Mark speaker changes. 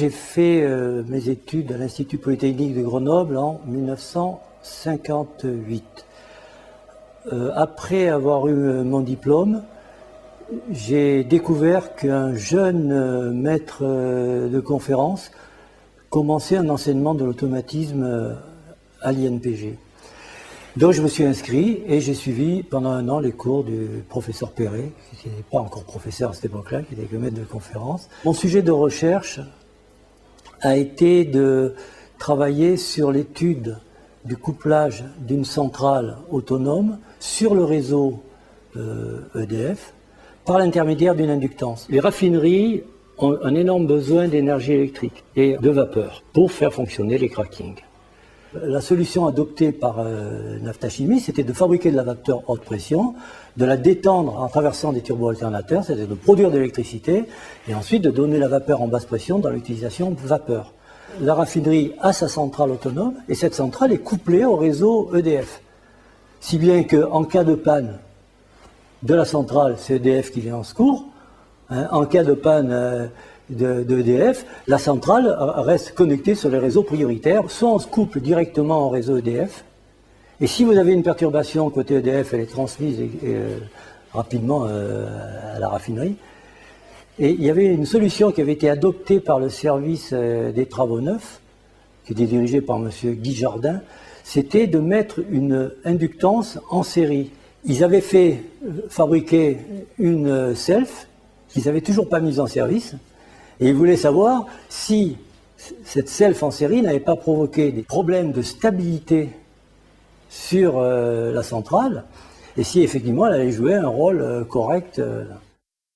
Speaker 1: J'ai fait mes études à l'Institut Polytechnique de Grenoble en 1958. Après avoir eu mon diplôme, j'ai découvert qu'un jeune maître de conférence commençait un enseignement de l'automatisme à l'INPG. Donc je me suis inscrit et j'ai suivi pendant 1 an les cours du professeur Perret, qui n'était pas encore professeur à cette époque-là, qui était que maître de conférence. Mon sujet de recherche a été de travailler sur l'étude du couplage d'une centrale autonome sur le réseau EDF par l'intermédiaire d'une inductance. Les raffineries ont un énorme besoin d'énergie électrique et de vapeur pour faire fonctionner les crackings. La solution adoptée par Naftachimie, c'était de fabriquer de la vapeur haute pression, de la détendre en traversant des turbo-alternateurs, c'est-à-dire de produire de l'électricité, et ensuite de donner la vapeur en basse pression dans l'utilisation de vapeur. La raffinerie a sa centrale autonome, et cette centrale est couplée au réseau EDF. Si bien qu'en cas de panne de la centrale, c'est EDF qui vient en secours. En cas de panne d'EDF, la centrale reste connectée sur les réseaux prioritaires, soit on se couple directement au réseau EDF, et si vous avez une perturbation côté EDF, elle est transmise rapidement à la raffinerie. Et il y avait une solution qui avait été adoptée par le service des travaux neufs, qui était dirigé par M. Guy Jardin, c'était de mettre une inductance en série. Ils avaient fait fabriquer une self qu'ils n'avaient toujours pas mise en service, et ils voulaient savoir si cette self en série n'avait pas provoqué des problèmes de stabilité sur la centrale, et si effectivement elle allait jouer un rôle correct.